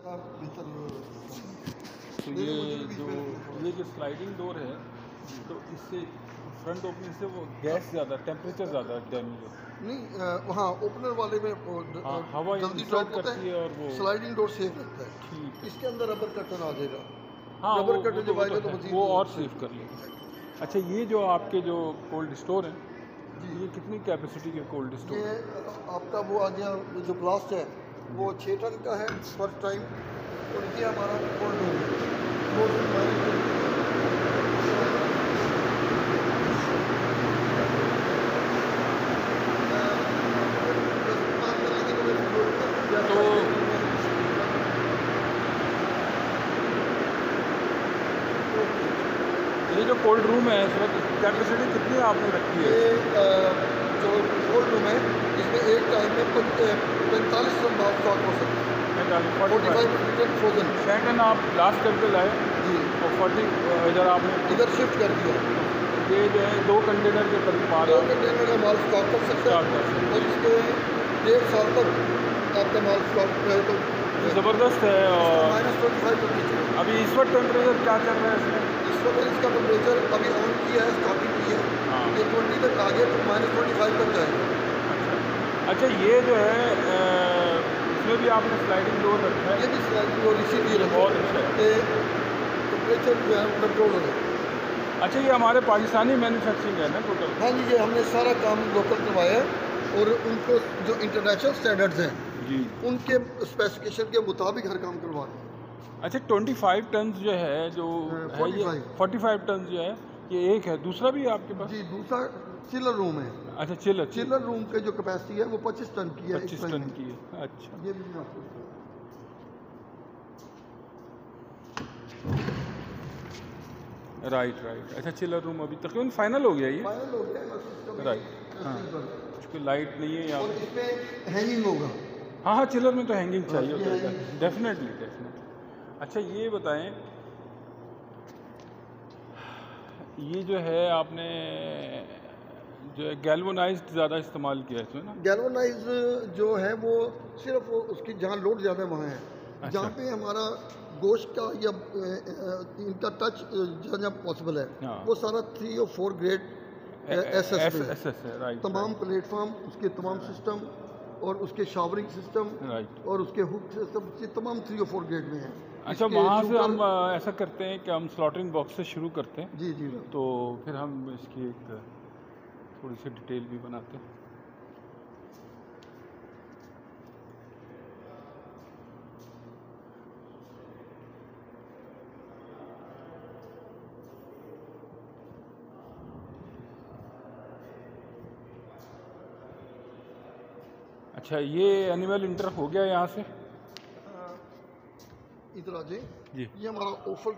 तो ये जो स्लाइडिंग डोर है, तो इससे फ्रंट ओपनिंग से वो गैस ज़्यादा, टेम्परेचर ज़्यादा डैमेज होता है। नहीं, हाँ, ओपनर वाले में हाँ, हवा जल्दी इंसर्ट ड्रॉप होता करती है और वो स्लाइडिंग डोर सेफ रहता है। ठीक है। इसके अंदर रबर कर्टन आ जाएगा। हाँ, रबर कर्टन जब आएगा तो वो और सेव कर लेगा। अच्छा, ये जो आपके जो कोल्ड स्टोर है, ये कितनी कैपेसिटी के कोल्ड स्टोर? ये आपका वो आ गया, जो ब्लास्ट है वो 6 टन का है फर्स्ट टाइम, और ये हमारा कोल्ड रूम तो ये जो कोल्ड रूम है इस वक्त कैपेसिटी कितनी आपने रखी है? ये जो कोल्ड रूम है इसमें एक टाइम में 45 टन माल स्टॉक हो सकता है। 45 टन फ्रोजन टन आप लास्ट करके लाए जी, और 40 इधर आपने इधर शिफ्ट कर दिया। ये जो है 2 कंटेनर के करीब माल 2 कंटेनर का माल स्टॉक कर सकते हैं, और इसके 1.5 साल तक आपका माल स्टॉक रहे तो ज़बरदस्त है। और -25 तक अभी इस वक्त टेम्परेचर क्या चल रहा है इसमें? इस वक्त इसका टेम्परेचर अभी ऑन किया है, स्टार्टिंग की है, हाँ। ये 20 तक आ गया तो -25 तक जाएगा। अच्छा, ये जो है इसमें भी आपने स्लाइडिंग डोर रखा है? ये भी स्लाइडिंग डोर इसीलिए रखा बहुत अच्छा है कि टेम्परेचर जो है कंट्रोल हो जाए। अच्छा, ये हमारे पाकिस्तानी मैन्युफैक्चरिंग है ना टोटल? हाँ जी, ये हमने सारा काम लोकल करवाया है, और उनको जो इंटरनेशनल स्टैंडर्ड्स हैं जी, उनके स्पेसिफिकेशन के मुताबिक हर काम करवा रहे हैं। अच्छा, 25 टन जो है जो है, ये 45 टन जो है, ये एक है, दूसरा भी है आपके पास? जी, दूसरा चिलर रूम है। अच्छा, चिलर रूम के जो कैपेसिटी है वो 25 टन की है। 25 टन की है। अच्छा, ये भी मैं आपको राइट। अच्छा, चिलर रूम अभी तकरीबन फाइनल हो गया ये? फाइनल हो गया, राइट। हाँ, क्योंकि लाइट नहीं है यहाँ और पे। इसमें हैंगिंग होगा। हाँ, चिलर में तो हैंगिंग चाहिए होता है, हैंगिंग। डेफिनेटली। अच्छा, ये बताएं, ये जो है आपने जो है गैल्वनाइज्ड ज़्यादा इस्तेमाल किया है इसमें ना? गैल्वनाइज जो है वो सिर्फ उसकी जहाँ लोड ज़्यादा वहाँ है। अच्छा। जहाँ पे हमारा गोश्त का या इनका टच जहाँ पॉसिबल है, हाँ। वो सारा 3 और 4 ग्रेड SS है, राइट। तमाम प्लेटफॉर्म, उसके तमाम सिस्टम, और उसके शावरिंग सिस्टम, राइट। और उसके हुक सिस्टम, ये तमाम 3 और 4 ग्रेड में है। अच्छा, वहाँ से हम ऐसा करते हैं कि हम स्लॉटरिंग बॉक्स से शुरू करते हैं। जी, तो फिर हम इसकी एक थोड़ी सी डिटेल भी बनाते हैं। अच्छा, ये एनिमल इंटर हो गया यहाँ से? इधर आ जाए जी। ये हमारा ओफल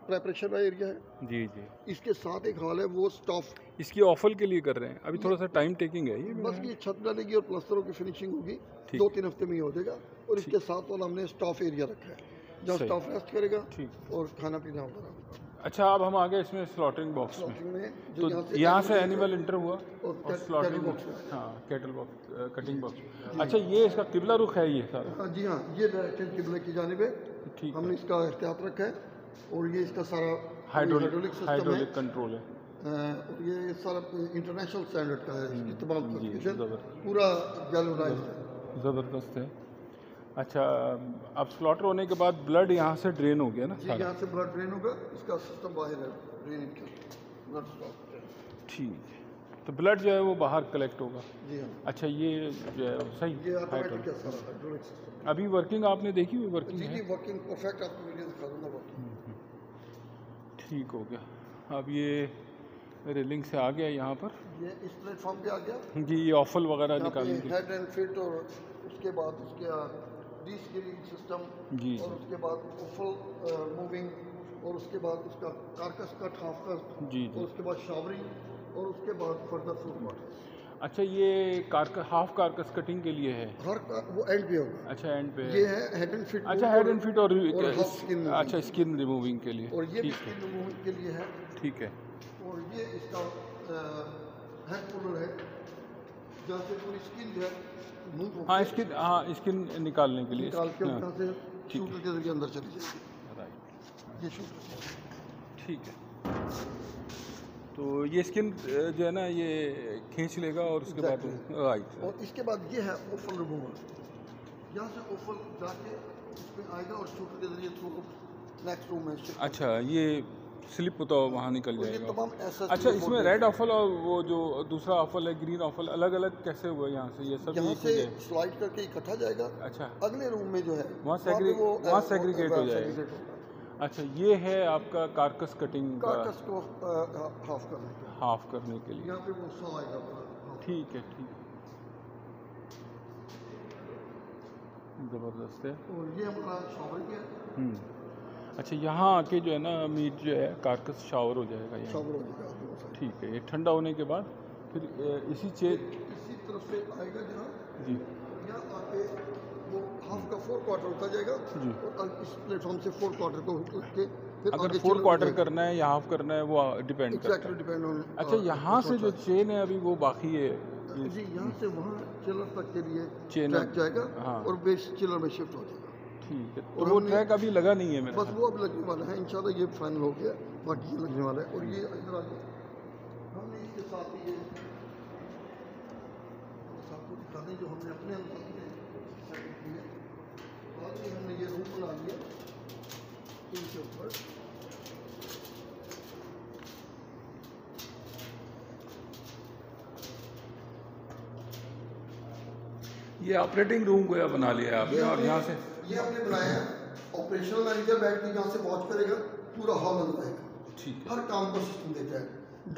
प्रेपरेशन का एरिया है। जी। इसके साथ एक हॉल है, वो स्टाफ इसकी ऑफल के लिए कर रहे हैं अभी, थोड़ा सा टाइम टेकिंग है ये। बस ये छत डालेगी और प्लास्टरों की फिनिशिंग होगी, ठीक। 2-3 हफ्ते में ही हो जाएगा। और इसके साथ वाला हमने स्टाफ एरिया रखा है जहाँ सही। स्टाफ रेस्ट करेगा, ठीक। और खाना पीना होगा। अच्छा, अब हम आ गए इसमें स्लॉटरिंग बॉक्स में। जो तो यहाँ से एनिमल इंटर हुआ और स्लॉटरिंग बॉक्स बॉक्स, हाँ, कैटल बॉक्स, कटिंग बॉक्स। अच्छा, ये इसका किबला रुख है ये सारा? जी हाँ, ये डायरेक्शन किबले की जानिब है। ठीक। हमने इसका एहतियात रखा है, और ये इसका सारा हाइड्रोलिक सिस्टम है। कंट्रोल है। और ये सारा इंटरनेशनल स्टैंडर्ड का है, इसकी तमाम जी, स्पेसिफिकेशन पूरा गैल्वनाइज्ड है। ज़बरदस्त है। अच्छा, अब स्लॉटर होने के बाद ब्लड यहाँ से ड्रेन हो गया ना जी, सारा? यहाँ से ब्लड ड्रेन होगा, इसका सिस्टम बाहर है, ड्रेन का ब्लड स्टॉक। ठीक है, तो ब्लड जो है वो बाहर कलेक्ट होगा। जी हाँ। अच्छा, ये जो है सही ये ऑटोमेटिक है सारा हाइड्रोलिक सिस्टम। अभी वर्किंग आपने देखी हुई? वर्किंग जी, है? वर्किंग परफेक्ट, आपको वीडियो दिखा दूंगा वर्किंग। ठीक हो गया। अब ये रेलिंग से आ गया यहाँ पर। ये इस प्लेटफॉर्म पे आ गया जी, ये ऑफल वगैरह यहाँ पे निकालेंगे। हेड एंड फिट, और उसके बाद उसके डीस्किलिंग सिस्टम, जी। और उसके बाद फुल मूविंग, और उसके बाद उसका कारकस कट हाफ कट, जी। और उसके बाद शावरिंग, और उसके बाद फर्दर फूड वाटर। अच्छा, ये हाफ कारकस कटिंग के लिए है? हर वो एंड पे होगा। अच्छा, एंड पे ये है हेड एंड फिट। अच्छा, हेड एंड फिट और हाफ स्किन। अच्छा, स्किन रिमूविंग के लिए। और ये भी स्किन रिमूविंग के लिए है। ठीक है। और ये इसका हेड पुलर है, जहाँ से पूरी स्किन जो है मूव हाँ, स्किन निकालने के लिए। निकाल के वहाँ से शूटर के जरिए अंदर चली जाएगी। राइट, ये शूटर ठीक है। तो ये स्किन जो है ना ये खींच लेगा और उसके बाद राइट। और इसके बाद ये है ओफल रिमूवर। यहाँ से ओफल जाके इसमें आएगा और शूटर के जरिए थ्रू नेक्स्ट रूम में। अच्छा, ये स्लिप होता हो वहाँ निकल जाएगा। तमाम अच्छा, इसमें रेड ऑफल और वो जो दूसरा ऑफल है ग्रीन ऑफल अलग अलग कैसे हुआ यहाँ से? ये सब यहाँ से स्लाइड करके इकट्ठा जाएगा। अच्छा, अगले रूम में जो है वहाँ सेग्रीगेट हो जाएगा। अच्छा, ये है आपका कारकस कटिंग, कारकस को हाफ करने के लिए। यहाँ पे वो सॉ आएगा। ठीक है, ठीक है, ज़बरदस्त है। और ये हमारा शावर है। अच्छा, यहाँ आके जो है ना मीट जो है कारकस शावर हो जाएगा यहाँ। शावर हो जाएगा, ठीक है। ये ठंडा होने के बाद फिर इसी तरफ से आएगा जहाँ जी, यहाँ आके वो हाफ का 4 क्वार्टर होता जाएगा जी। और इस प्लेटफॉर्म से 4 क्वार्टर को करके फिर अगर 4 क्वार्टर करना है या हाफ करना है वो डिपेंड करता है। Depend on. अच्छा, यहाँ से जो चेन है अभी वो बाकी है जी, यहाँ से वहाँ चिलर तक के लिए चेन ट्रैक जाएगा। हाँ। और बेस चिलर में शिफ्ट हो जाएगा। ठीक है। तो वो ट्रैक अभी लगा नहीं है मेरा? बस वो अब लगने वाला है इंशाल्लाह, ये फाइनल हो गया, बाकी ये लगने वाला है। और ये इधर आगे हमने इसके साथ ही ये सबको दिखा दें जो हमने अपने अंदाज में सेटिंग की है। और ये हमने ये रूम बना लिया इनके ऊपर। ये ऑपरेटिंग रूम को या बना लिया आपने? और यहाँ से ये हमने बनाया है। ऑपरेशनल मैनेजर बैठ के यहाँ से वॉच करेगा, पूरा हॉल नजर आएगा। ठीक है। हर काम का सिस्टम देता है।